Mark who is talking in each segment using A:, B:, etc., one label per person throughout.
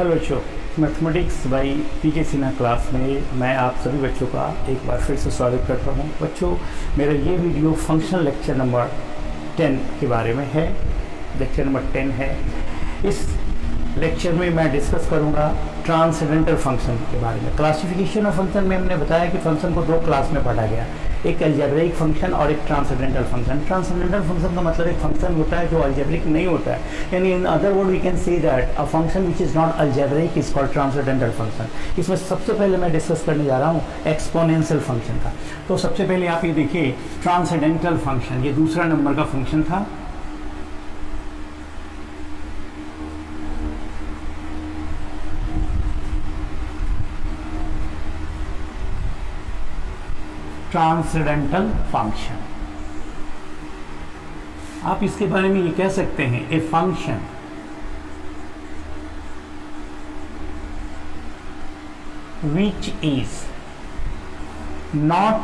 A: Hello बच्चों, mathematics by P K Sinha class में मैं आप सभी बच्चों का एक बार फिर से स्वागत करता हूं। बच्चों, मेरा ये वीडियो फंक्शन लेक्चर नंबर 10 के बारे में है। लेक्चर नंबर 10 है। इस लेक्चर में मैं डिस्कस करूंगा ट्रांसेंडेंटल फंक्शन के बारे में। क्लासिफिकेशन ऑफ फंक्शन में हमने बताया कि फंक्शन को दो क्लास में बांटा गया, एक अलजेब्रिक फंक्शन और एक ट्रांसेंडेंटल फंक्शन। ट्रांसेंडेंटल फंक्शन का मतलब एक फंक्शन होता है जो अलजेब्रिक नहीं होता है, यानी in other word we can say that a function which is not algebraic is called transcendental function. इसमें सबसे पहले मैं डिस्कस करने जा रहा हूँ एक्सपोनेंशियल फंक्शन का। तो सबसे पहले आप ये देखिए, ट्रांसेंडेंटल फंक्शन ये दूसरा नंबर का फंक्शन था। ट्रांसेंडेंटल फंक्शन, आप इसके बारे में ये कह सकते हैं a function which is not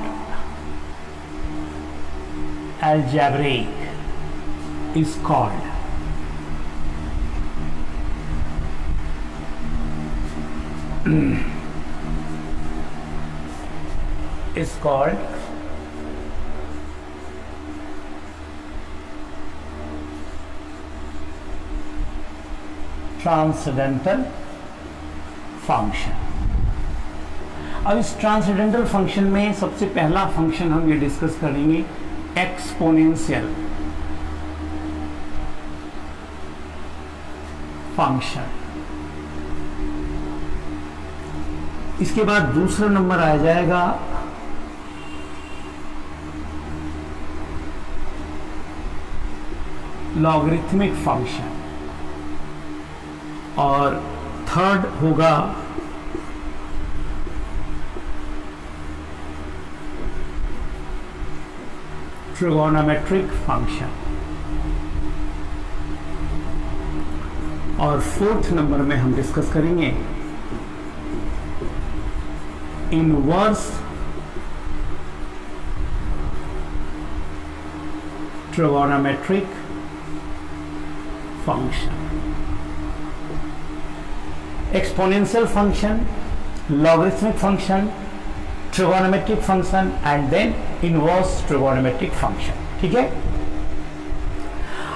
A: algebraic is called transcendental function. अब इस ट्रांसेंडेंटल फंक्शन में सबसे पहला फंक्शन हम ये डिस्कस करेंगे एक्सपोनेंशियल फंक्शन। इसके बाद दूसरा नंबर आ जाएगा लॉगरिथमिक फंक्शन और थर्ड होगा ट्रिगोनोमेट्रिक फंक्शन और फोर्थ नंबर में हम डिस्कस करेंगे inverse trigonometric function. Exponential function, logarithmic function, trigonometric function and then inverse trigonometric function. ठीक है।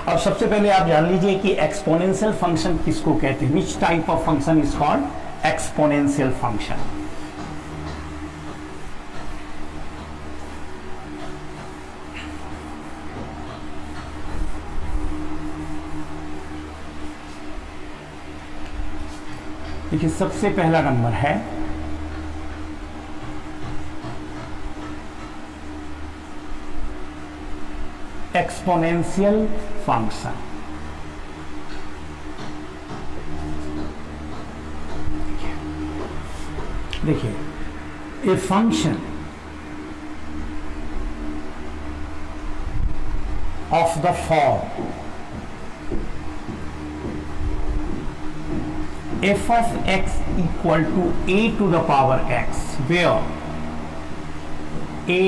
A: अब सबसे पहले आप जान लीजिए कि एक्सपोनेंशियल फंक्शन किसको कहते हैं। Which type of function is called exponential function. देखिए, सबसे पहला नंबर है एक्सपोनेंशियल फंक्शन। देखिए, a function of the form f of x equal to a to the power x, where a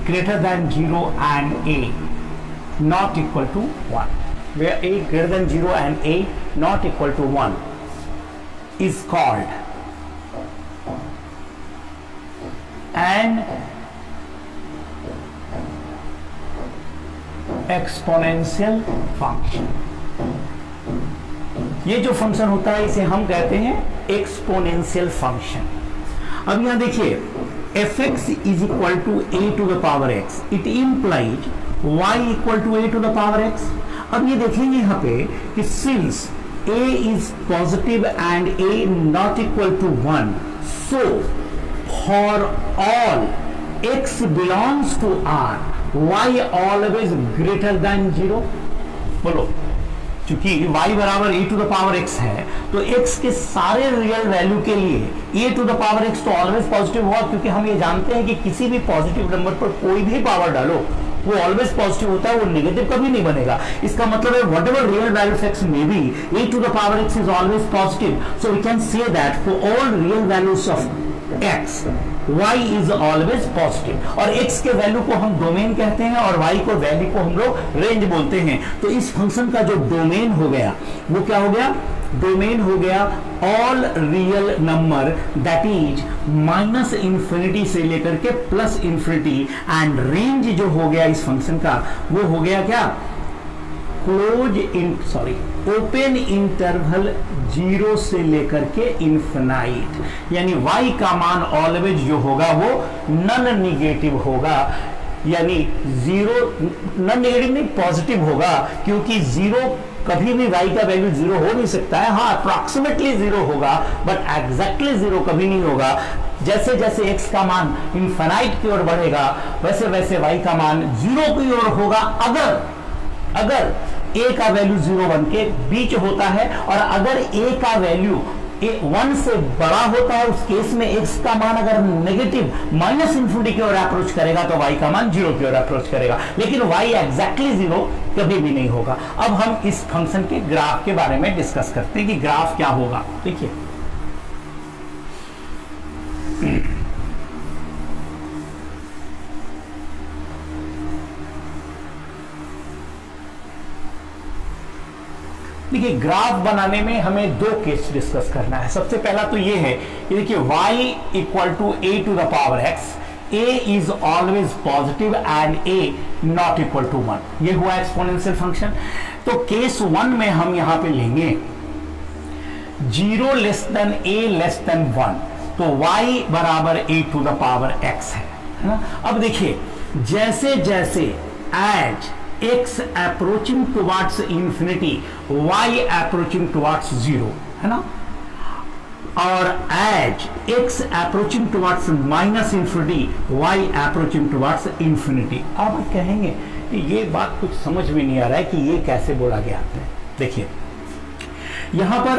A: greater than 0 and a not equal to 1, where a greater than 0 and a not equal to 1 is called an exponential function। ये जो function होता है इसे हम कहते हैं exponential function. अब यहां देखिए, f x is equal to a to the power x, it implies y equal to a to the power x. अब ये देखेंगे यहाँ पे कि since a is positive and a not equal to 1, so for all x belongs to R y always greater than 0। बोलो, चूंकि y बराबर e to the power x है तो x के सारे रियल वैल्यू के लिए e to the power x तो ऑलवेज पॉजिटिव हुआ, क्योंकि हम ये जानते हैं कि किसी भी पॉजिटिव नंबर पर कोई भी पावर डालो वो ऑलवेज पॉजिटिव होता है, वो नेगेटिव कभी नहीं बनेगा। इसका मतलब है whatever real value of x may be, e to the power x is always positive. So we can say that for all real values of x y is always positive. और x के value को हम domain कहते हैं और y को value को हम लोग रेंज बोलते हैं। तो इस फंक्शन का जो डोमेन हो गया वो क्या हो गया? डोमेन हो गया all real number that is minus infinity से लेकर के प्लस इंफिनिटी, एंड रेंज जो हो गया इस फंक्शन का वो हो गया क्या? ओपन इंटरवल 0 से लेकर के इंफिनाइट, यानी y का मान ऑलवेज जो होगा वो नन निगेटिव होगा, यानी 0 नन निगेटिव नहीं पॉजिटिव होगा, क्योंकि 0 कभी भी y का वैल्यू 0 हो नहीं सकता है। हाँ, अप्रॉक्सीमेटली 0 होगा बट एग्जैक्टली 0 कभी नहीं होगा। जैसे जैसे x का मान इंफिनाइट की ओर बढ़ेगा वैसे वैसे y का मान 0 की ओर होगा, अगर a का वैल्यू 0 1 के बीच होता है, और अगर a का वैल्यू 1 से बड़ा होता है उस केस में x का मान अगर नेगेटिव माइनस इंफिनिटी की ओर अप्रोच करेगा तो y का मान 0 की ओर अप्रोच करेगा, लेकिन y एग्जैक्टली 0 कभी भी नहीं होगा। अब हम इस फंक्शन के ग्राफ के बारे में डिस्कस करते हैं कि ग्राफ क्या होगा। देखिए देखिए ग्राफ बनाने में हमें दो केस डिस्कस करना है। सबसे पहला तो ये है कि देखिए y equal to a to the power x, a is always positive and a not equal to 1। ये हुआ एक्सपोनेंशियल फंक्शन। तो केस 1 में हम यहां पे लेंगे 0 less than a less than 1, तो y बराबर a to the power x है ना। अब देखिए जैसे जैसे as x approaching towards infinity, y approaching towards 0 है ना, और as x approaching towards minus infinity, y approaching towards infinity। अब आप कहेंगे कि ये बात कुछ समझ में नहीं आ रहा है कि ये कैसे बोला गया है। देखिए यहां पर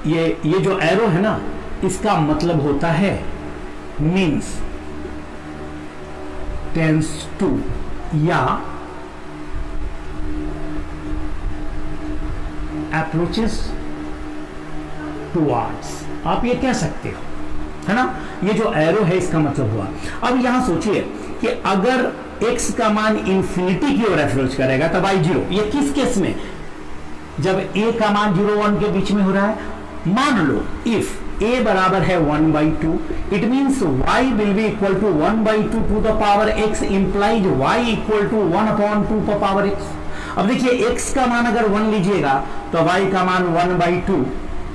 A: ये जो एरो है ना, इसका मतलब होता है मीन्स टेंस टू, या अप्रोचेस टुवर्ड्स, आप ये कह सकते हो है ना। ये जो एरो है इसका मतलब हुआ। अब यहां सोचिए कि अगर x का मान इंफिनिटी की ओर अप्रोच करेगा तब y 0। ये किस केस में? जब a का मान 0 1 के बीच में हो रहा है। मान लो इफ a बराबर है 1/2, it means y will be equal to 1/2 to the power x, implies y equal to 1/2 पर पावर x। अब देखिए x का मान अगर 1 लीजिएगा तो y का मान 1/2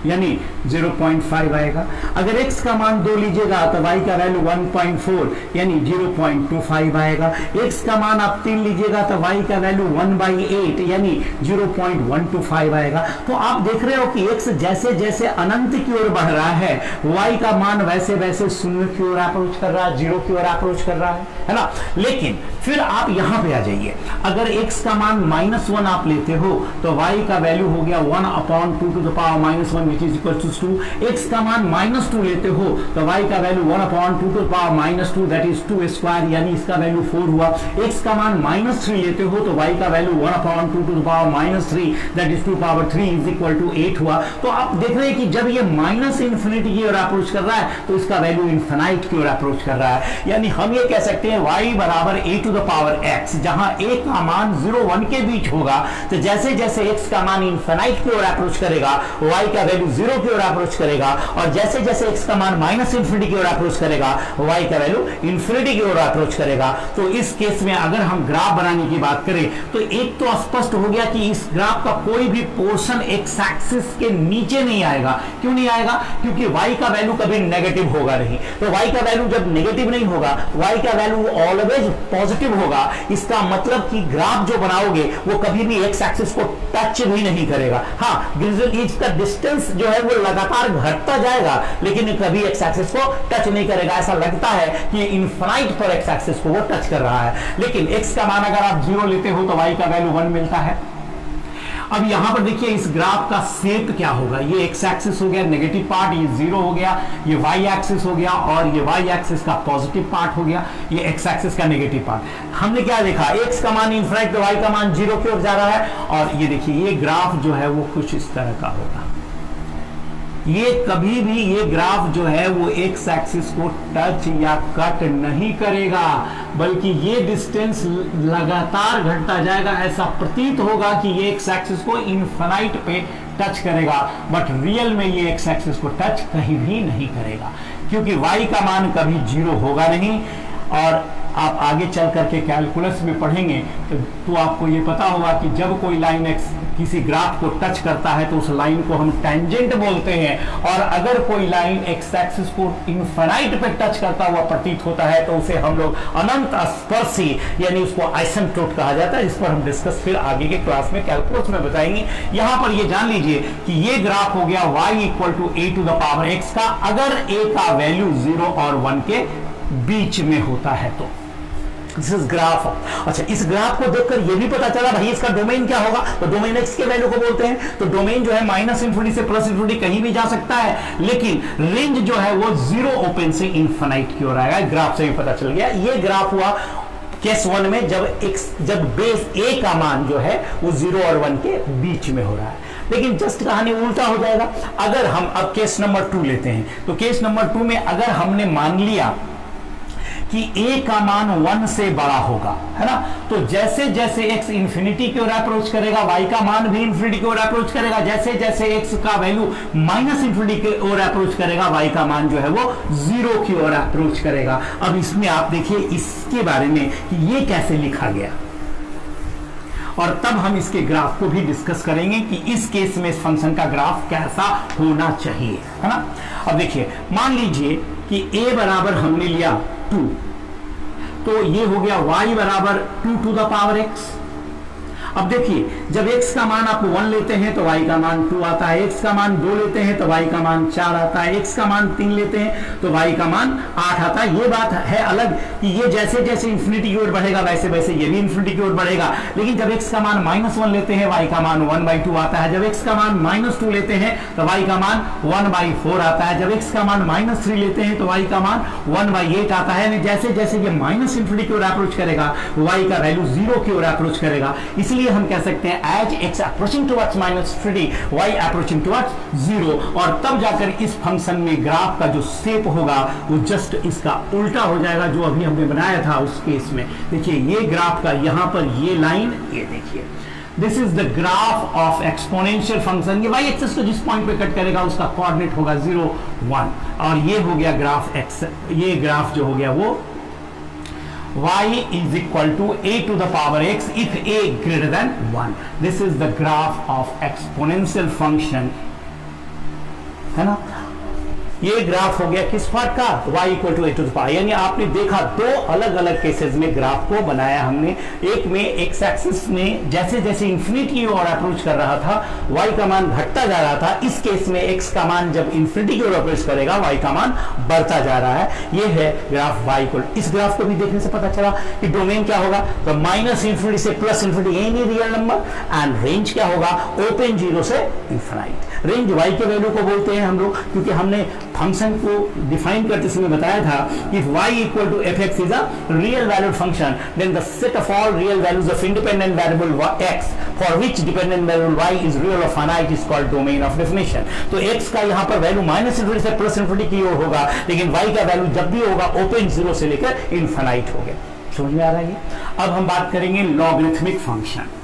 A: यानी 0.5 आएगा। अगर x का मान 2 लीजिएगा तो y का वैल्यू 1.4 यानी 0.25 आएगा। x का मान आप 3 लीजिएगा तो y का वैल्यू 1/8 यानी 0.125 आएगा। तो आप देख रहे हो कि x जैसे जैसे अनंत की ओर बढ़ रहा है y का मान वैसे वैसे शून्य की ओर अप्रोच कर रहा है, 0 की ओर अप्रोच कर रहा है ना। लेकिन फिर आप यहां पे आ जाइए, अगर x का मान -1 आप लेते हो तो y का वैल्यू हो गया 1/2 to the power -1 which is equal to 2। x का मान -2 लेते हो तो y का value 1/2 to the power -2 that is 2 square, यानी इसका वैल्यू 4 हुआ। x का मान -3 लेते हो तो y का value 1/2 to the power -3 that is 2 power 3 is equal to 8 हुआ। तो आप देख रहे हैं कि जब ये माइनस इंफिनिटी की ओर अप्रोच कर रहा है तो इसका वैल्यू इनफिनाइट की ओर अप्रोच कर रहा है। यानी हम ये कह सकते हैं y बराबर a to the power x, जहां a का मान 0 1 के बीच होगा तो जैसे जैसे x का मान इनफिनाइट की ओर अप्रोच करेगा y का वैल्यू 0 की ओर अप्रोच करेगा, और जैसे जैसे x का मान माइनस इंफिनिटी की ओर अप्रोच करेगा y का वैल्यू इंफिनिटी की ओर अप्रोच करेगा। तो इस केस में अगर हम ग्राफ बनाने की बात करें तो एक तो स्पष्ट हो गया कि इस ग्राफ का कोई भी पोर्शन एक्स एक्सिस के नीचे नहीं आएगा। क्यों नहीं आएगा? क्योंकि y का वैल्यू कभी नेगेटिव होगा नहीं। तो y का वैल्यू जब नेगेटिव नहीं होगा, y का वैल्यू ऑलवेज पॉजिटिव होगा। इसका मतलब कि ग्राफ जो बनाओगे वो कभी भी एक्स एक्सिस को टच भी नहीं करेगा। हाँ, ग्रेजुअल एज का डिस्टेंस जो है वो लगातार घटता जाएगा लेकिन कभी एक्स एक्सिस को टच नहीं करेगा। ऐसा लगता है कि इनफिनाइट पर एक्स एक्सिस को वो टच कर रहा है, लेकिन एक्स का मान अगर आप 0 लेते हो तो y का वैल्यू 1 मिलता है। अब यहां पर देखिए इस ग्राफ का शेप क्या होगा। ये एक्स एक्सिस हो गया नेगेटिव पार्ट, ये 0 हो गया, ये वाई एक्सिस हो गया और ये वाई एक्सिस का पॉजिटिव पार्ट हो गया, ये एक्स एक्सिस का नेगेटिव पार्ट। हमने क्या देखा, एक्स का मान इनफिनिट तो वाई का मान 0 की ओर जा रहा है। और ये देखिए ये ग्राफ जो है वो कुछ इस तरह का होगा। ये कभी भी ये ग्राफ जो है वो एक्स एक्सिस को टच या कट नहीं करेगा, बल्कि ये डिस्टेंस लगातार घटता जाएगा। ऐसा प्रतीत होगा कि ये एक्स एक्सिस को इनफाइनाइट पे टच करेगा, बट रियल में ये एक्स एक्सिस को टच कहीं भी नहीं करेगा, क्योंकि y का मान कभी 0 होगा नहीं। और आप आगे चल करके कैलकुलस में पढ़ेंगे तो आपको ये पता होगा कि जब कोई लाइन एक्स किसी ग्राफ को टच करता है तो उस लाइन को हम टेंजेंट बोलते हैं, और अगर कोई लाइन एक्स एक्सिस को इनफाइनाइट पे टच करता हुआ प्रतीत होता है तो उसे हम लोग अनंत स्पर्शी यानी उसको आइसेंट्रोट कहा जाता है, जिस पर हम डिस्कस फिर आगे के क्लास में कैलकुलस में बताएंगे। यहां पर ये जान लीजिए कि ये ग्राफ हो गया y equal to a to the power x का, अगर a का वैल्यू 0 और 1 के बीच में होता है तो दिस इज ग्राफ। अच्छा, इस ग्राफ को देखकर यह भी पता चला भाई इसका डोमेन क्या होगा, तो डोमेन एक्स के वैल्यू को बोलते हैं। तो डोमेन जो है -∞ से +∞ कहीं भी जा सकता है, लेकिन रेंज जो है वो 0 ओपन से इनफाइनाइट की ओर आएगा। ग्राफ से भी पता चल गया। ये ग्राफ हुआ केस 1 में जब बेस a का मान जो है वो 0 और 1 के बीच में हो रहा है। लेकिन जस्ट कहानी उल्टा हो जाएगा। अगर हम अब केस नंबर 2 लेते हैं, तो केस नंबर 2 में अगर हमने मान लिया कि a का मान 1 से बड़ा होगा, है ना, तो जैसे जैसे x इंफिनिटी की ओर अप्रोच करेगा y का मान भी इंफिनिटी की ओर अप्रोच करेगा। जैसे जैसे x का वैल्यू -∞ की ओर अप्रोच करेगा y का मान जो है वो 0 की ओर अप्रोच करेगा। अब इसमें आप देखिए इसके बारे में कि ये कैसे लिखा गया, और तब हम इसके ग्राफ को भी डिस्कस करेंगे कि इस केस में इस फंक्शन का ग्राफ कैसा होना चाहिए, है ना। अब देखिए, मान लीजिए कि a बराबर हमने लिया 2, तो ये हो गया y बराबर 2 टू द पावर x। अब देखिए, जब x का मान आप 1 लेते हैं तो y का मान 2 आता है, x का मान 2 लेते हैं तो y का मान 4 आता है, x का मान 3 लेते हैं तो y का मान 8 आता है। ये बात है अलग कि ये जैसे जैसे इंफिनिटी की ओर बढ़ेगा वैसे वैसे ये भी इंफिनिटी की ओर बढ़ेगा। लेकिन जब x का मान -1 लेते हैं y का मान 1/2 आता है, जब x का मान -2 लेते हैं तो y का मान 1/4 आता है, जब x का मान -3 लेते हैं तो y का मान 1/8 आता है। जैसे जैसे ये इंफिनिटी की ओर अप्रोच करेगा y का वैल्यू 0 की ओर अप्रोच करेगा। इसलिए हम कह सकते हैं as x approaching towards -3 y approaching towards 0, और तब जाकर इस फंक्शन में ग्राफ का जो शेप होगा वो जस्ट इसका उल्टा हो जाएगा जो अभी हमने बनाया था उस केस में। देखिए, ये ग्राफ का यहां पर ये लाइन, ये देखिए, this is the graph of exponential function. ये y एक्सिस को जिस पॉइंट पे कट करेगा उसका कोऑर्डिनेट होगा 0, 1, और ये हो गया ग्राफ x। ये ग्राफ जो हो गया वो y is equal to a to the power x if a greater than 1. This is the graph of exponential function, है ना। ये ग्राफ हो गया किस पार्ट का, y equal to a to the power. यानी आपने देखा दो अलग अलग केसेस में ग्राफ को बनाया हमने। एक में x एक्सिस में जैसे जैसे इंफिनिटी की ओर अप्रोच कर रहा था y का मान घटता जा रहा था। इस केस में x का मान जब इंफिनिटी की ओर अप्रोच करेगा y का मान बढ़ता जा रहा है। ये है ग्राफ y इक्वल। इस ग्राफ को भी देखने से पता चला कि डोमेन क्या होगा, तो -∞ से +∞ any real number, and range क्या होगा, ओपन 0 से इनफाइनाइट। रेंज y के वैल्यू को बोलते हैं हम लोग, क्योंकि हमने फंक्शन को डिफाइन करते समय बताया था कि y equal to fx is a real valued function, then the set of all real values of independent variable x for which dependent variable y is real और finite is called domain of definition. तो x का यहां पर value -∞ से +∞ की ओर होगा, लेकिन y का वैल्यू जब भी होगा ओपन 0 से लेकर इनफाइनाइट हो गया। समझ में आ रहा है? अब हम बात करेंगे लॉगरिथमिक फंक्शन।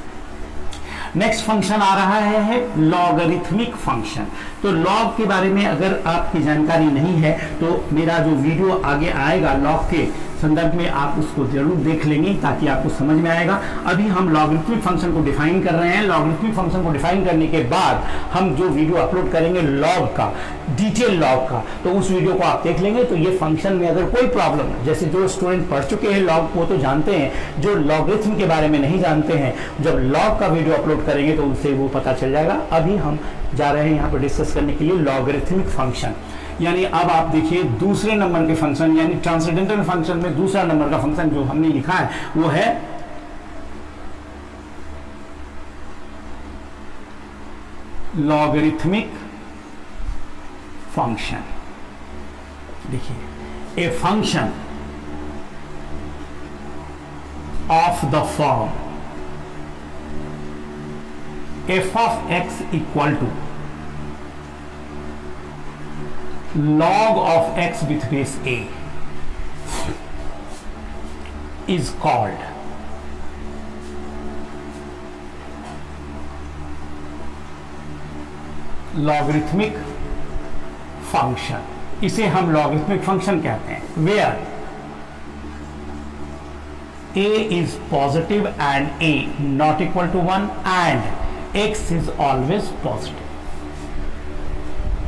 A: नेक्स्ट फंक्शन आ रहा है लॉगरिथमिक फंक्शन। तो लॉग के बारे में अगर आपकी जानकारी नहीं है तो मेरा जो वीडियो आगे आएगा लॉग के संदर्भ में आप उसको जरूर देख लेंगे ताकि आपको समझ में आएगा। अभी हम लॉगरिथमिक फंक्शन को डिफाइन कर रहे हैं। लॉगरिथमिक फंक्शन को डिफाइन करने के बाद हम जो वीडियो अपलोड करेंगे लॉग का, डिटेल लॉग का, तो उस वीडियो को आप देख लेंगे। तो ये फंक्शन में अगर कोई प्रॉब्लम है, जैसे जो स्टूडेंट पढ़ चुके हैं लॉग वो तो जानते हैं, जो लॉगरिथम के बारे में नहीं जानते हैं, जब लॉग का वीडियो अपलोड करेंगे तो उनसे वो पता चल जाएगा। अभी हम जा रहे हैं यहाँ पर डिस्कस करने के लिए लॉगरिथमिक फंक्शन। यानी अब आप देखिए दूसरे नंबर के फंक्शन यानी ट्रांसेंडेंटल फंक्शन में दूसरा नंबर का फंक्शन जो हमने लिखा है वो है लॉगरिथमिक फंक्शन। देखिए, a function of the form f of x equal to log of x with base a is called logarithmic function. इसे हम लॉगरिथमिक फंक्शन कहते हैं where a is positive and a not equal to 1 and x is always positive।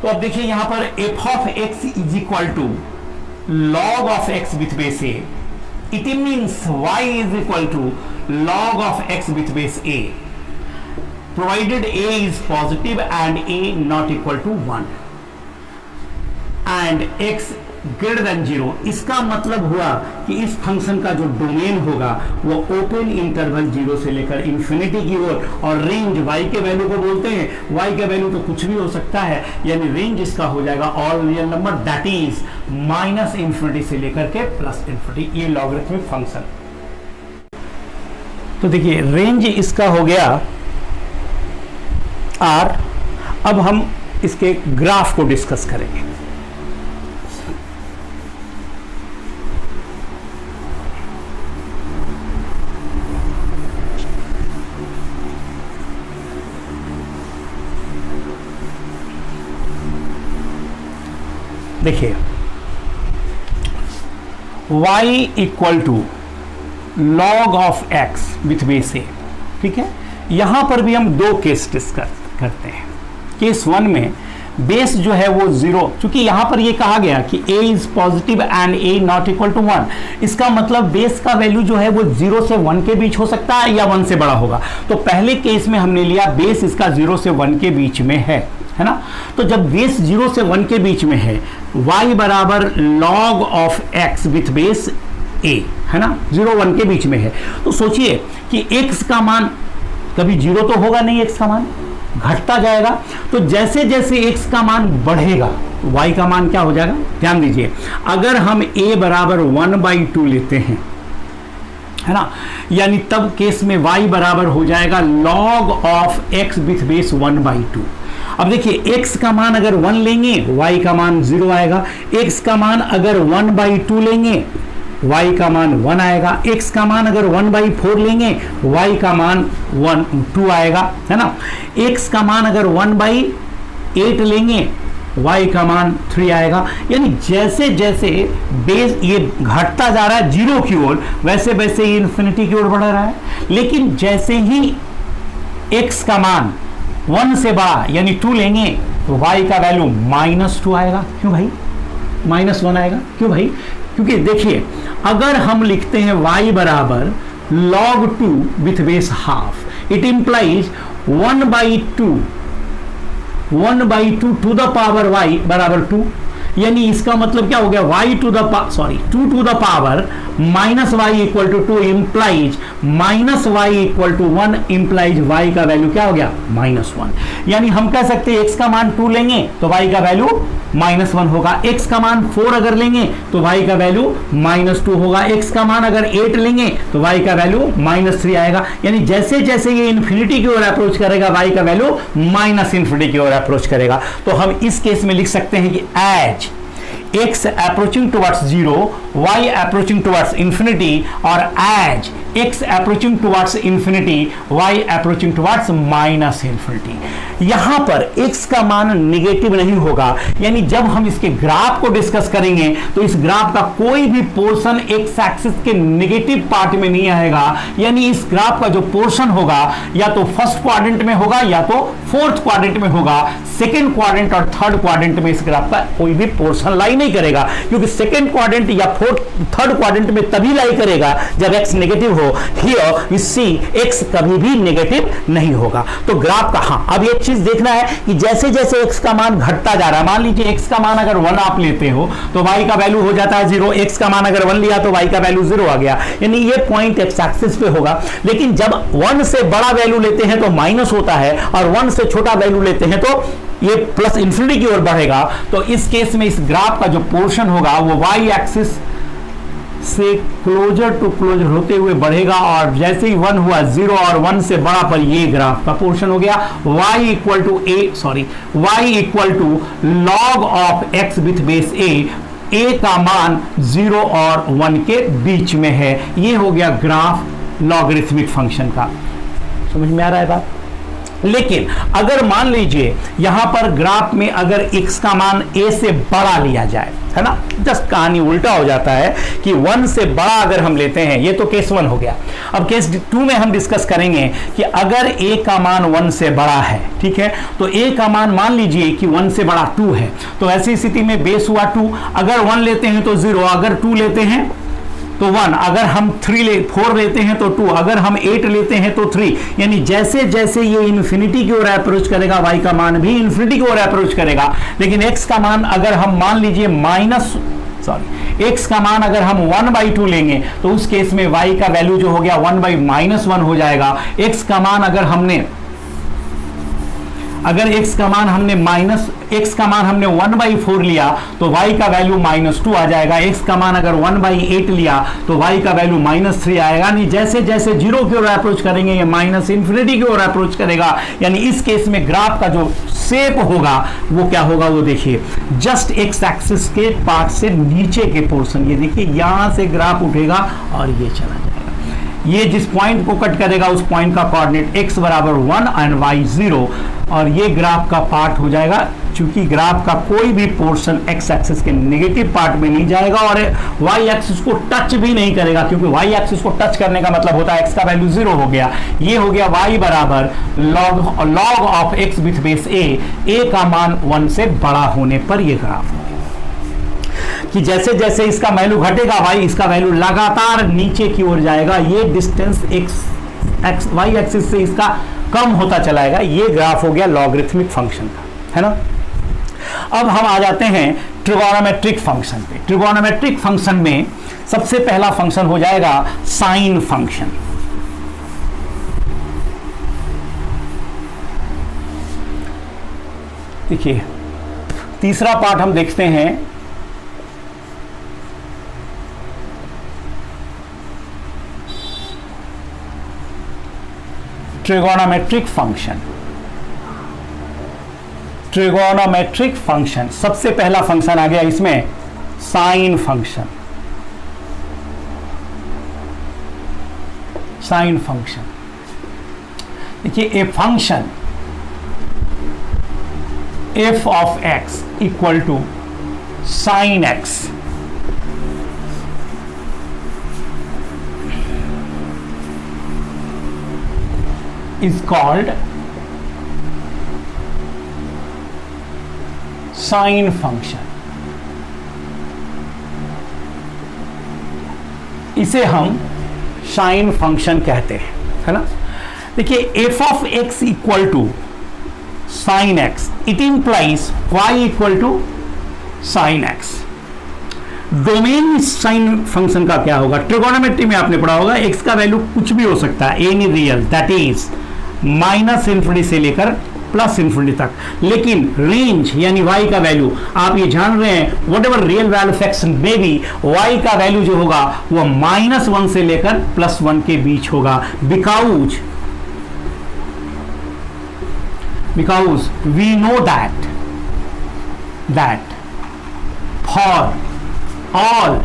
A: तो अब देखिए यहां पर f of x is equal to log of x with base a, it means y is equal to log of x with base a provided a is positive and a not equal to 1 and x greater than 0। इसका मतलब हुआ कि इस function का जो domain होगा वो open interval 0 से लेकर इंफिनिटी की ओर, और रेंज y के वैल्यू को बोलते हैं। y का वैल्यू तो कुछ भी हो सकता है, यानी रेंज इसका हो जाएगा all real number that is minus infinity से लेकर के प्लस इंफिनिटी। ये लॉगरिथमिक फंक्शन। तो देखिए रेंज इसका हो गया r। अब हम इसके ग्राफ को डिस्कस करेंगे। देखिए y equal to log of x with base a, ठीक है। यहां पर भी हम दो केस डिस्कस करते हैं। केस 1 में बेस जो है वो 0, क्योंकि यहां पर ये कहा गया कि a is positive and a not equal to 1, इसका मतलब बेस का वैल्यू जो है वो 0 से 1 के बीच हो सकता है या 1 से बड़ा होगा। तो पहले केस में हमने लिया बेस इसका 0 से 1 के बीच में है ना। तो जब बेस 0 से 1 के बीच में है, y बराबर log of x with base a, है ना, 0 1 के बीच में है। तो सोचिए कि x का मान कभी 0 तो होगा नहीं, x का मान घटता जाएगा। तो जैसे जैसे x का मान बढ़ेगा y का मान क्या हो जाएगा, ध्यान दीजिए। अगर हम a बराबर 1/2 लेते हैं, है ना, यानी तब केस में y बराबर हो जाएगा log of x with base 1/2। अब देखिए x का मान अगर 1 लेंगे y का मान 0 आएगा, x का मान अगर 1/2 लेंगे y का मान 1 आएगा, x का मान अगर 1/4 लेंगे y का मान 2 आएगा, है ना। x का मान अगर 1/8 लेंगे y का मान 3 आएगा। यानी जैसे जैसे बेस ये घटता जा रहा है 0 की ओर, वैसे वैसे ये इंफिनिटी की ओर बढ़ रहा है। लेकिन जैसे ही x का मान 1 से बड़ा यानी 2 लेंगे तो y का वैल्यू -2 आएगा। क्यों भाई -1 आएगा? क्यों भाई? क्योंकि देखिए अगर हम लिखते हैं y बराबर log 2 with base half, it implies 1/2 to the power y बराबर 2, यानी इसका मतलब क्या हो गया, y to the 2 to the power minus y equal to 2 implies -y equal to 1 implies y का वैल्यू क्या हो गया, -1। यानी हम कह सकते हैं x का मान 2 लेंगे तो y का वैल्यू -1 होगा, x का मान 4 अगर लेंगे तो y का वैल्यू -2 होगा, x का मान अगर 8 लेंगे तो y का वैल्यू -3 आएगा। यानी जैसे जैसे ये इन्फिनिटी की ओर अप्रोच करेगा y का वैल्यू -इन्फिनिटी की ओर अप्रोच करेगा। तो हम इस केस में लिख सकते हैं कि as x approaching towards 0, y approaching towards infinity, और as x approaching towards infinity, y approaching towards minus infinity। यहां पर x का मान निगेटिव नहीं होगा, यानी जब हम इसके ग्राफ को डिस्कस करेंगे तो इस ग्राफ का कोई भी पोर्शन x एक्सिस के निगेटिव पार्ट में नहीं आएगा। यानी इस ग्राफ का जो पोर्शन होगा या तो फर्स्ट क्वाड्रेंट में होगा या तो फोर्थ क्वाड्रेंट में होगा। सेकेंड क्वाड्रेंट और थर्ड क्वाड्रेंट में इस ग्राफ का कोई भी पोर्शन लाई नहीं करेगा, क्योंकि सेकेंड क्वाड्रेंट या थर्ड क्वाड्रेंट में तभी लाई करेगा जब x नेगेटिव हो। हियर यू सी x कभी भी नेगेटिव नहीं होगा। तो ग्राफ का, हाँ, अब एक चीज देखना है कि जैसे जैसे x का मान घटता जा रहा है, मान लीजिए x का मान अगर 1 आप लेते हो तो y का वैल्यू हो जाता है 0, x का मान अगर 1 लिया तो y का वैल्यू 0 आ गया, यानी ये पॉइंट x एक्सिस पे होगा। लेकिन जब 1 से बड़ा वैल्यू लेते हैं तो माइनस होता है, और 1 से छोटा वैल्यू लेते हैं तो ये प्लस इंफिनिटी की ओर बढ़ेगा। तो इस केस में इस ग्राफ का जो पोर्शन होगा वो y एक्सिस से क्लोजर टू क्लोजर होते हुए बढ़ेगा और जैसे ही 1 हुआ 0 और 1 से बड़ा पर ये ग्राफ का पोर्शन हो गया y equal to log of x with base a का मान 0 और 1 के बीच में है। ये हो गया ग्राफ लॉगरिथमिक फंक्शन का। समझ में आ रहा है बात? लेकिन अगर मान लीजिए यहां पर ग्राफ में अगर x का मान a से बड़ा लिया जाए, है ना, जस्ट कहानी उल्टा हो जाता है कि 1 से बड़ा अगर हम लेते हैं, ये तो केस 1 हो गया। अब केस 2 में हम डिस्कस करेंगे कि अगर a का मान 1 से बड़ा है, ठीक है, तो a का मान लीजिए कि 1 से बड़ा 2 है, तो ऐसी स्थिति में बेस हुआ 2, अगर 1 लेते हैं तो 0, अगर 2 लेते हैं तो 1, अगर हम 4 लेते हैं तो 2, अगर हम 8 लेते हैं तो 3। यानी जैसे जैसे ये इन्फिनिटी की ओर अप्रोच करेगा y का मान भी इन्फिनिटी की ओर अप्रोच करेगा। लेकिन x का मान अगर हम मान लीजिए x का मान अगर हम 1/2 लेंगे तो उस केस में y का वैल्यू जो हो गया 1/-1 हो जाएगा। x का मान अगर x का मान हमने 1/4 लिया तो y का वैल्यू -2 आ जाएगा। x का मान अगर 1/8 लिया तो y का वैल्यू -3 आएगा। यानी जैसे जैसे 0 की ओर अप्रोच करेंगे ये ∞ की ओर अप्रोच करेगा। यानी इस केस में ग्राफ का जो शेप होगा वो क्या होगा, वो देखिए, जस्ट x एक्सिस के पार्ट से नीचे के पोर्शन, ये देखिए यहां से ग्राफ उठेगा और ये चला जाएगा। ये जिस पॉइंट को कट करेगा उस पॉइंट का कोऑर्डिनेट x बराबर 1 एंड y 0, और ये ग्राफ का पार्ट हो जाएगा। चूंकि ग्राफ का कोई भी पोर्शन x एक्सिस के नेगेटिव पार्ट में नहीं जाएगा और y एक्सिस को टच भी नहीं करेगा, क्योंकि y एक्सिस को टच करने का मतलब होता है x का वैल्यू 0 हो गया। ये हो गया y बराबर log of x with base a का मान 1 से बड़ा होने पर ये ग्राफ कि जैसे जैसे इसका वैल्यू घटेगा इसका वैल्यू लगातार नीचे की ओर जाएगा। ये डिस्टेंस y एक्सिस से इसका कम होता चलाएगा। ये ग्राफ हो गया लॉगरिथमिक फंक्शन का, है ना। अब हम आ जाते हैं ट्रिगोनोमेट्रिक फंक्शन पे। ट्रिगोनोमेट्रिक फंक्शन में सबसे पहला फंक्शन हो जाएगा साइन फंक्शन। देखिए तीसरा पार्ट हम देखते हैं ट्रिगोनोमेट्रिक फंक्शन। ट्रिगोनोमेट्रिक फंक्शन सबसे पहला फंक्शन आ गया इसमें साइन फंक्शन। साइन फंक्शन देखिए, a function f of x equal to sine x is called sine function। इसे हम साइन फंक्शन कहते हैं, है ना। देखिए f of x equal to sine x, it implies y equal to sine x। Domain sine function का क्या होगा, ट्रिगोनोमेट्री में आपने पढ़ा होगा x का वैल्यू कुछ भी हो सकता है, एनी रियल, दैट इज -∞ से लेकर +∞ तक। लेकिन रेंज यानी y का वैल्यू आप ये जान रहे हैं, whatever real value function में भी y का वैल्यू जो होगा वो -1 से लेकर +1 के बीच होगा। Because we know that for all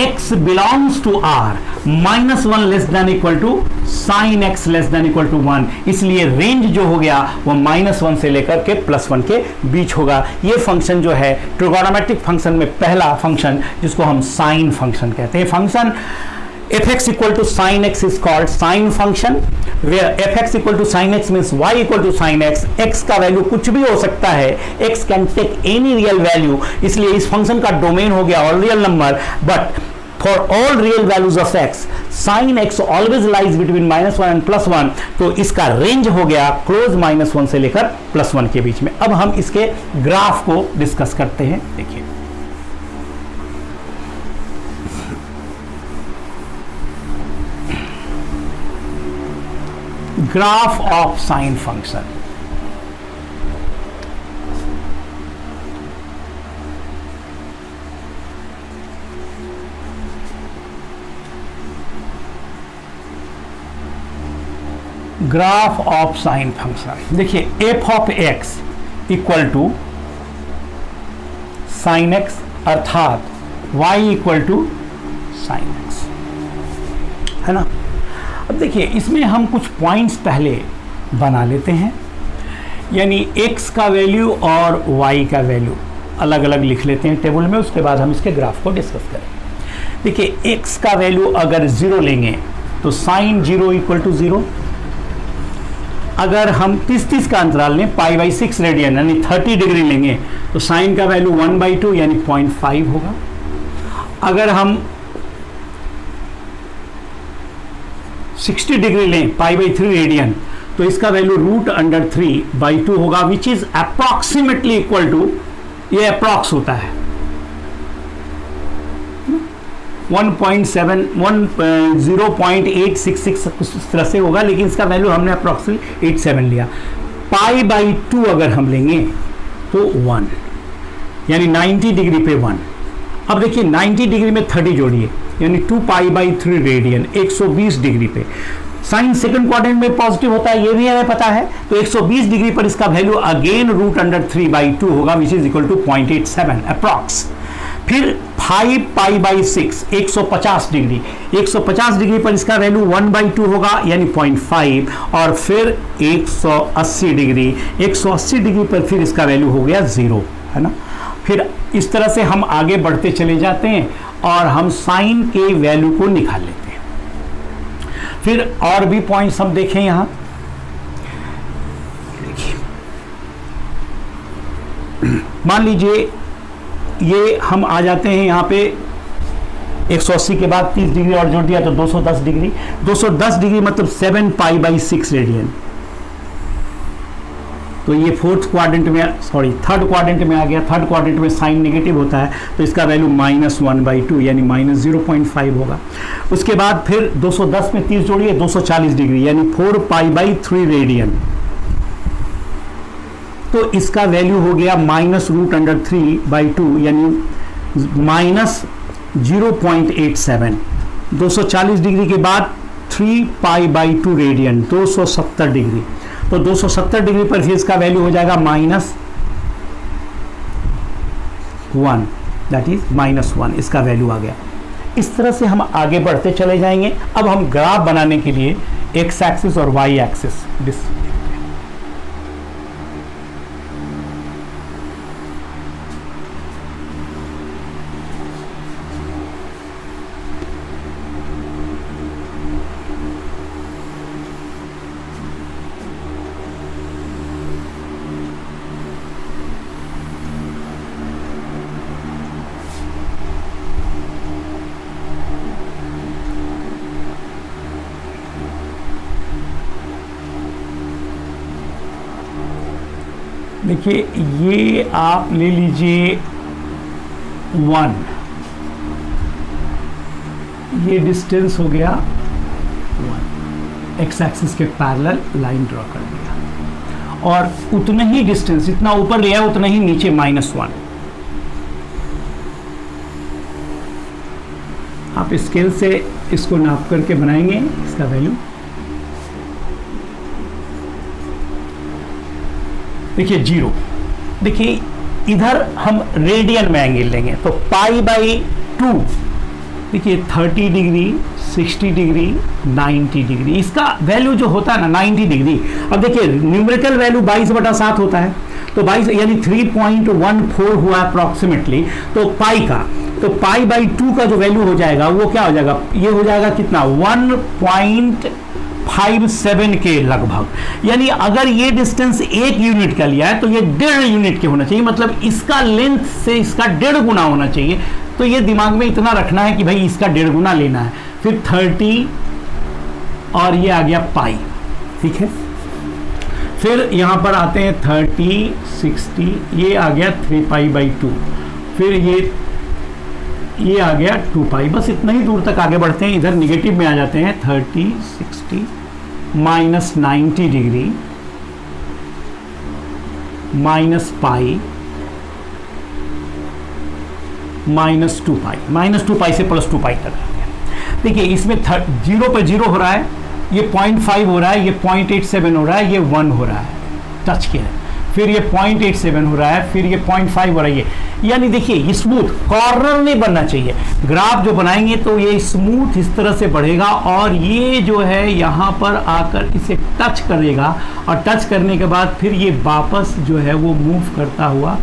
A: x belongs to R, -1 less than equal to sine x less than equal to 1, इसलिए रेंज जो हो गया वो -1 से लेकर के +1 के बीच होगा। ये फंक्शन जो है ट्रिगोनोमेट्रिक फंक्शन में पहला फंक्शन जिसको हम साइन फंक्शन कहते हैं। Function fx equal to sin x is called sine function, where fx equal to sin x means y equal to sin x। x का वैल्यू कुछ भी हो सकता है, x can take any real value, इसलिए इस फंक्शन का domain हो गया all real number. But for all real values of x, sin x always lies between -1 and +1, तो इसका रेंज हो गया क्लोज -1 से लेकर +1 के बीच में। अब हम इसके ग्राफ को डिस्कस करते हैं। देखिए graph of sine function. Graph of sine function. देखिए F of X equal to sine X अर्थात Y equal to sine X, है ना। अब देखिए इसमें हम कुछ पॉइंट्स पहले बना लेते हैं, यानी x का वैल्यू और y का वैल्यू अलग अलग लिख लेते हैं टेबल में, उसके बाद हम इसके ग्राफ को डिस्कस करें। देखिए x का वैल्यू अगर 0 लेंगे तो साइन 0 इक्वल टू 0। अगर हम 30-30 का अंतराल लें π/6 रेडियन यानी 30 डिग्री लेंगे तो साइन का वैल्यू 1/2 यानी 0.5 होगा। अगर हम 60 डिग्री लें π/3 रेडियन तो इसका वैल्यू √√3/2 होगा, which is approximately equal to, ये अप्रॉक्स होता है 0.866 कुछ इस तरह से होगा, लेकिन इसका वैल्यू हमने अप्रॉक्सीमेट 87 लिया। π/2 अगर हम लेंगे तो 1 यानी 90 डिग्री पे 1। अब देखिए 90 डिग्री में 30 जोड़िए यानी 2π/3 रेडियन 120 डिग्री पे। साइन सेकंड क्वाड्रेंट में पॉजिटिव होता है, ये भी हमें पता है, तो 120 डिग्री पर इसका वैल्यू अगेन √3/2 होगा, which is equal to 0.87 approx. फिर 5π/6 150 डिग्री, 150 डिग्री पर इसका वैल्यू 1/2 होगा यानी 0.5, और फिर 180 डिग्री, 180 डिग्री पर फिर इसका वैल्यू हो गया 0, है ना। फिर इस तरह से हम आगे बढ़ते चले जाते हैं और हम साइन के वैल्यू को निकाल लेते हैं। फिर और भी पॉइंट्स हम देखें यहां, देखिए मान लीजिए ये हम आ जाते हैं यहाँ पे 180 के बाद 30 डिग्री और जोड़ दिया तो 210 डिग्री, 210 डिग्री मतलब 7π/6 रेडियन। तो ये थर्ड क्वाड्रेंट में आ गया। थर्ड क्वाड्रेंट में साइन नेगेटिव होता है तो इसका वैल्यू -1/2 यानी -0.5 होगा। उसके बाद फिर 210 में 30 जोड़िए 240 डिग्री यानी 4π/3 रेडियन, तो इसका वैल्यू हो गया -√3/2 यानी -0.87। 240 डिग्री के बाद 3π/2 रेडियन 270 डिग्री, तो 270 डिग्री पर फिर इसका वैल्यू हो जाएगा -1, दैट इज -1, इसका वैल्यू आ गया। इस तरह से हम आगे बढ़ते चले जाएंगे। अब हम ग्राफ बनाने के लिए x एक्सिस और y एक्सिस देखिए ये आप ले लीजिए 1, ये डिस्टेंस हो गया 1, एक्स एक्सिस के पैरेलल लाइन ड्रॉ कर दिया, और उतना ही डिस्टेंस जितना ऊपर लिया उतना ही नीचे -1। आप स्केल से इसको नाप करके बनाएंगे इसका वैल्यू। देखिए 0, देखिए इधर हम रेडियन में एंगल लेंगे तो π/2, देखिए 30 डिग्री 60 डिग्री 90 डिग्री, इसका वैल्यू जो होता है ना 90 डिग्री। अब देखिए न्यूमेरिकल वैल्यू 22/7 होता है, तो 22 यानी 3.14 हुआ अप्रॉक्सीमेटली, तो पाई का, तो π/2 का जो वैल्यू हो जाएगा वो क्या हो जाएगा, ये हो जाएगा कितना 1.57 के लगभग। यानी अगर ये डिस्टेंस 1 यूनिट का लिया है तो ये 1.5 यूनिट के होना चाहिए, मतलब इसका लेंथ से इसका 1.5 गुना होना चाहिए। तो ये दिमाग में इतना रखना है कि भाई इसका 1.5 गुना लेना है। फिर 30 और ये आ गया पाई, ठीक है। फिर यहां पर आते हैं 30 60, ये आ गया 3π/2, फिर ये आ गया 2π। बस इतना ही दूर तक आगे बढ़ते हैं, इधर निगेटिव में आ जाते हैं 30 60 -90 डिग्री -π -2π से +2π तक आते हैं। देखिए इसमें 0 पे 0 हो रहा है ये 0.5 हो रहा है, ये 0.87 हो रहा है, ये 1 हो रहा है, टच किया है, फिर ये 0.87 हो रहा है, फिर ये 0.5 हो रहा है, यानी देखिए ये स्मूथ, कॉर्नर नहीं बनना चाहिए। ग्राफ जो बनाएंगे तो ये स्मूथ इस तरह से बढ़ेगा और ये जो है यहाँ पर आकर इसे टच करेगा और टच करने के बाद फिर ये वापस जो है वो मूव करता हुआ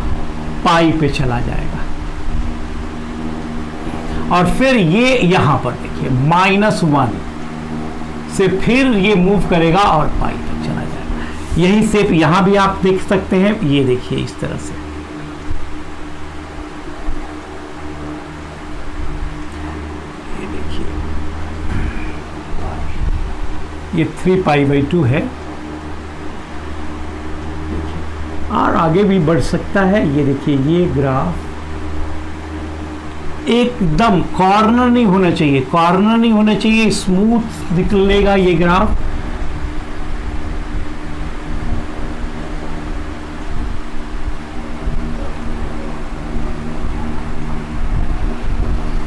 A: पाई पे चला जाएगा और फिर ये यहाँ पर देखिए -1 से फिर ये मूव करेगा और पाई तक चला जाएगा। यही शेप यहां भी आप देख सकते हैं, ये देखिए इस तरह से। ये देखिए ये 3π/2 है और आगे भी बढ़ सकता है। ये देखिए ये ग्राफ एकदम कॉर्नर नहीं होना चाहिए, कॉर्नर नहीं होना चाहिए, स्मूथ निकलेगा ये ग्राफ।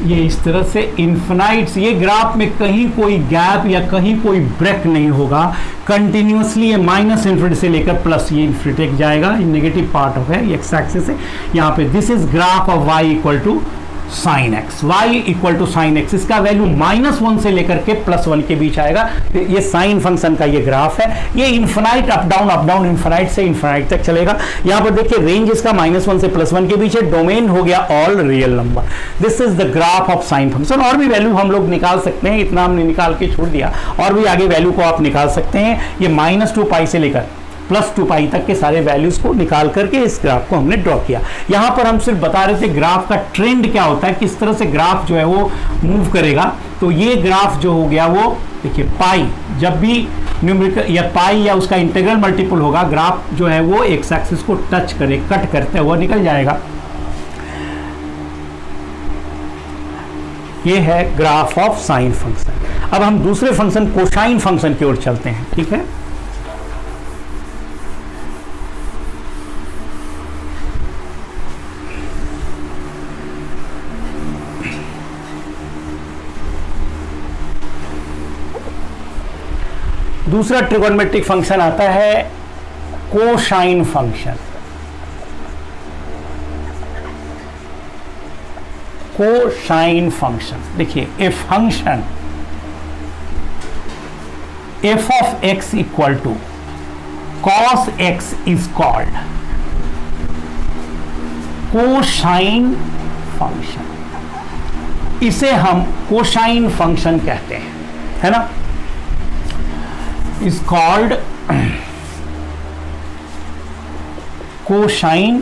A: ये इस तरह से इन्फिनाइट्स, ये ग्राफ में कहीं कोई गैप या कहीं कोई ब्रेक नहीं होगा, कंटिन्यूसली ये -∞ से लेकर प्लस ये इन्फिनिटी जाएगा। नेगेटिव पार्ट ऑफ है ये एक्स एक्सिस है यहाँ पे। This is graph of y equal to sine x, y equal to sine x, इसका वैल्यू -1 से लेकर के +1 के बीच आएगा। ये साइन फंक्शन का ये ग्राफ है, ये इन्फिनाइट अप डाउन इन्फिनाइट से इन्फिनाइट तक चलेगा। यहाँ पर देखिए रेंज इसका -1 से +1 के बीच है, डोमेन हो गया all real number. This is the graph of sine function. और भी वैल्यू हम लोग निकाल सकते हैं, इतना हमने निकाल के छोड़ दिया, और भी आगे वैल्यू को आप निकाल सकते हैं। ये -2π से लेकर +2π तक के सारे वैल्यूज को निकाल करके इस ग्राफ को हमने ड्रॉ किया। यहाँ पर हम सिर्फ बता रहे थे ग्राफ का ट्रेंड क्या होता है, किस तरह से ग्राफ जो है वो मूव करेगा। तो ये ग्राफ जो हो गया वो देखिए पाई, जब भी न्यूमेरिकल या पाई या उसका इंटीग्रल मल्टीपल होगा, ग्राफ जो है वो एक्स एक्सिस को टच करे, कट करते हुआ निकल जाएगा। ये है ग्राफ ऑफ साइन फंक्शन। अब हम दूसरे फंक्शन कोसाइन फंक्शन की ओर चलते हैं, ठीक है। दूसरा ट्रिगोनोमेट्रिक फंक्शन आता है कोसाइन फंक्शन। कोसाइन फंक्शन देखिए, a function f of x equal to cos x is called cosine function. इसे हम कोसाइन फंक्शन कहते हैं, है ना, is called कोसाइन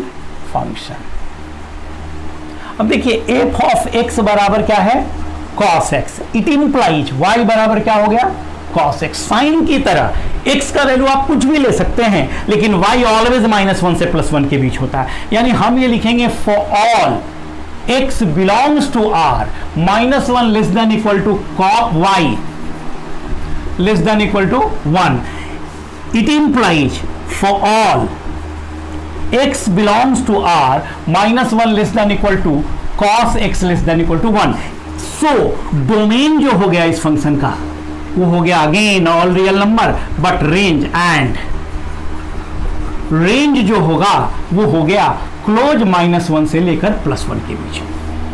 A: फंक्शन। अब देखिए f of x बराबर क्या है, cos x। It implies y बराबर क्या हो गया, cos x। साइन की तरह x का वैल्यू आप कुछ भी ले सकते हैं, लेकिन y ऑलवेज -1 से +1 के बीच होता है। यानी हम ये लिखेंगे for all x belongs to r -1 less than equal to y less than equal to 1. It implies for all x belongs to r -1 less than equal to cos x less than equal to 1. So domain जो हो गया इस function का वो हो गया again all real number, but range जो होगा वो हो गया क्लोज -1 से लेकर +1 के बीच,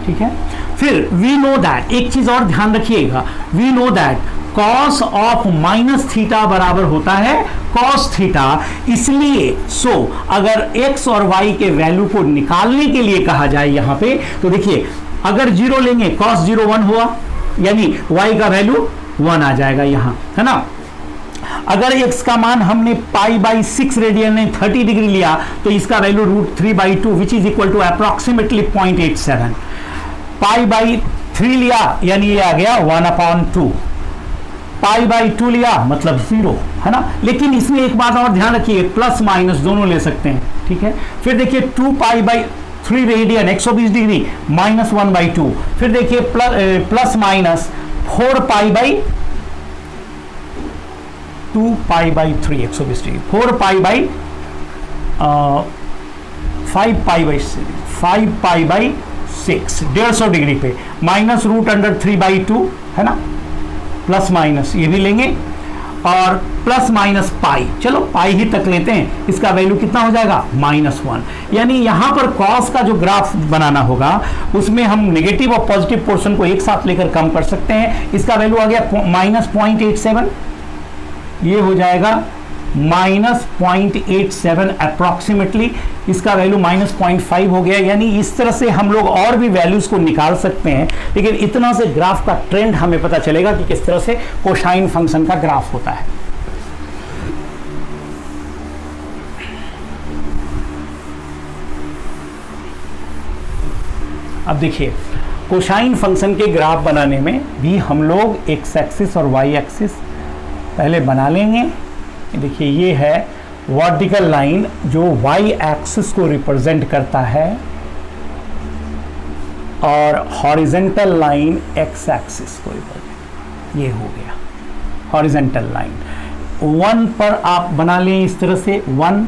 A: ठीक है। फिर वी नो दैट, एक चीज और ध्यान रखिएगा, we know that cos of -θ बराबर होता है cos थीटा। इसलिए अगर x और y के वैल्यू को निकालने के लिए कहा जाए यहाँ पे, तो देखिए अगर 0 लेंगे cos 0 1 हुआ, यानी y का वैल्यू 1 आ जाएगा यहाँ, है ना। अगर x का मान हमने π/6 रेडियन ने 30 डिग्री लिया, तो इसका value √3/2 which is equal to approximately 0.87। π/3 लिया यानी ये आ गया 1/2। π/2 लिया मतलब 0, है ना। लेकिन इसमें एक बात और ध्यान रखिए, प्लस माइनस दोनों ले सकते हैं, ठीक है। फिर देखिए 2π/3 रेडियन 120 डिग्री -1/2। फिर देखिए प्लस माइनस 4π/2π/3 120 डिग्री, 4π/5π/6 150 डिग्री पे -√3/2, है ना, प्लस माइनस ये भी लेंगे। और प्लस माइनस पाई, चलो पाई ही तक लेते हैं, इसका वैल्यू कितना हो जाएगा -1। यानी यहां पर कॉस का जो ग्राफ बनाना होगा उसमें हम नेगेटिव और पॉजिटिव पोर्शन को एक साथ लेकर कम कर सकते हैं। इसका वैल्यू आ गया -0.87, ये हो जाएगा -0.87 अप्रॉक्सीमेटली, इसका वैल्यू -0.5 हो गया। यानी इस तरह से हम लोग और भी वैल्यूज को निकाल सकते हैं, लेकिन इतना से ग्राफ का ट्रेंड हमें पता चलेगा कि किस तरह से कोसाइन फंक्शन का ग्राफ होता है। अब देखिए कोसाइन फंक्शन के ग्राफ बनाने में भी हम लोग एक्स एक्सिस और वाई एक्सिस पहले बना लेंगे। देखिए ये है वर्टिकल लाइन जो वाई एक्सिस को रिप्रेजेंट करता है और हॉरिजेंटल लाइन एक्स एक्सिस को रिप्रेजेंट, ये हो गया हॉरिजेंटल लाइन। 1 पर आप बना लें इस तरह से 1,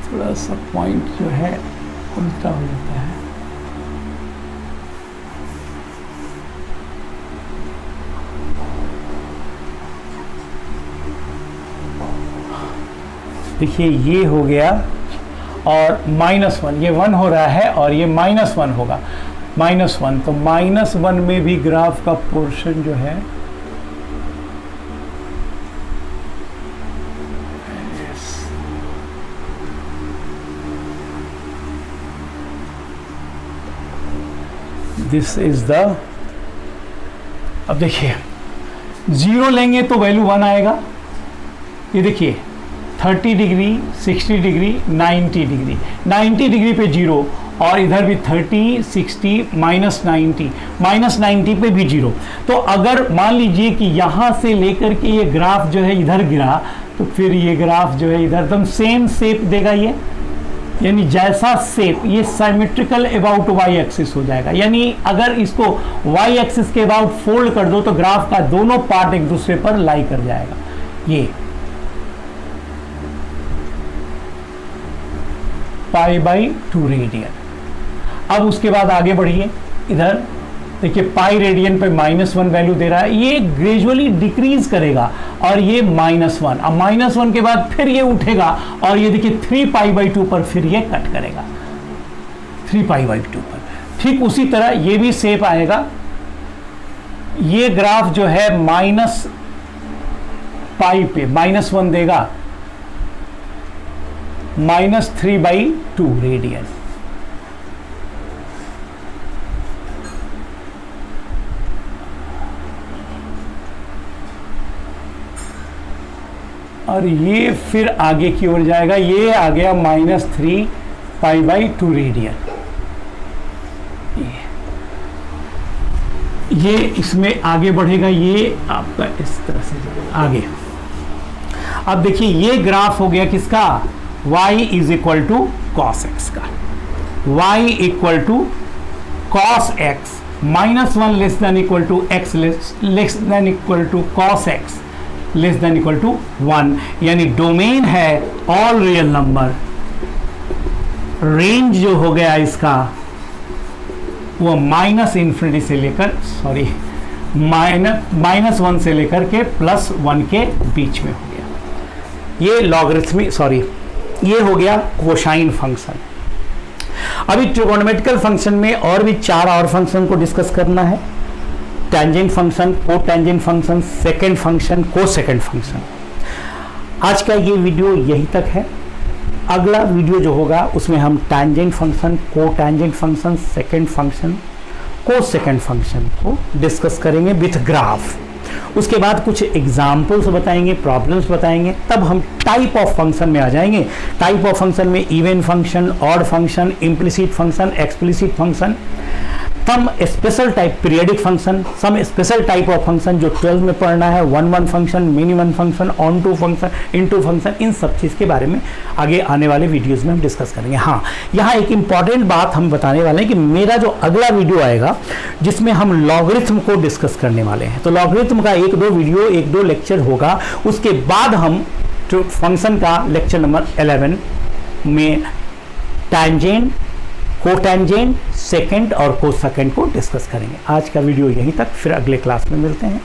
A: थोड़ा सा पॉइंट जो है उल्टा हो जाता है। देखिए ये हो गया और -1, ये 1 हो रहा है और ये -1 होगा, -1। तो -1 में भी ग्राफ का पोर्शन जो है दिस इज द, अब देखिए 0 लेंगे तो वैल्यू 1 आएगा। ये देखिए 30 डिग्री, 60 डिग्री, 90 डिग्री, 90 डिग्री पे 0 और इधर भी 30, 60, -90 पे भी 0। तो अगर मान लीजिए कि यहाँ से लेकर के ये ग्राफ जो है इधर गिरा, तो फिर ये ग्राफ जो है इधर एकदम सेम शेप देगा ये, यानी जैसा शेप ये सिमेट्रिकल अबाउट वाई एक्सिस हो जाएगा। यानी अगर इसको वाई एक्सिस के अबाउट फोल्ड कर दो तो ग्राफ का दोनों पार्ट एक दूसरे पर लाई कर जाएगा। ये π/2 रेडियन। अब उसके बाद आगे बढ़िए, इधर देखिए पाई रेडियन पे -1 वैल्यू दे रहा है, ये ग्रेजुअली डिक्रीज करेगा और ये -1, अब -1 के बाद फिर ये उठेगा और ये देखिए 3π/2 पर फिर ये कट करेगा 3π/2 पर। ठीक उसी तरह ये भी शेप आएगा। ये ग्राफ जो है -π पे -1 देगा, -3/2 रेडियन। और ये फिर आगे की ओर जाएगा, ये आ गया -3π/2 रेडियन। ये इसमें आगे बढ़ेगा, ये आपका इस तरह से आगे। अब देखिए ये ग्राफ हो गया किसका, y = cos x का। y = cos x -1 < x < cos x < 1, यानी डोमेन है ऑल रियल नंबर। रेंज जो हो गया इसका वो -∞ से लेकर -1 से लेकर के +1 के बीच में हो गया। ये लॉगरिथमिक ये हो गया कोसाइन फंक्शन। अभी ट्रिगोनोमेट्रिकल फंक्शन में और भी 4 और फंक्शन को डिस्कस करना है। टेंजेंट फंक्शन, को टेंजेंट फंक्शन, सेकेंड फंक्शन, को सेकेंड फंक्शन। आज का ये वीडियो यहीं तक है। अगला वीडियो जो होगा उसमें हम टेंजेंट फंक्शन, को टेंजेंट फंक्शन, सेकेंड फंक्शन, को सेकेंड फंक्शन को डिस्कस करेंगे विथ ग्राफ। उसके बाद कुछ एग्जाम्पल्स बताएंगे, प्रॉब्लम्स बताएंगे, तब हम टाइप ऑफ फंक्शन में आ जाएंगे। टाइप ऑफ फंक्शन में even function, odd function, implicit function, explicit function, some special type periodic function, some special type of function जो 12 में पढ़ना है, 1 function, minimum function, onto function, into function, इन सब चीज़ के बारे में आगे आने वाले वीडियोस में हम डिस्कस करेंगे। हाँ, यहाँ एक इंपॉर्टेंट बात हम बताने वाले हैं कि मेरा जो अगला वीडियो आएगा जिसमें हम लॉगरिथम को डिस्कस करने वाले हैं, तो लॉगरिथम का 1-2 वीडियो, 1-2 लेक्चर होगा। उसके बाद हम फंक्शन का लेक्चर नंबर 11 में टेंजेंट, कोटेंजेंट, सेकेंड और कोसेकेंड को डिस्कस करेंगे। आज का वीडियो यहीं तक, फिर अगले क्लास में मिलते हैं।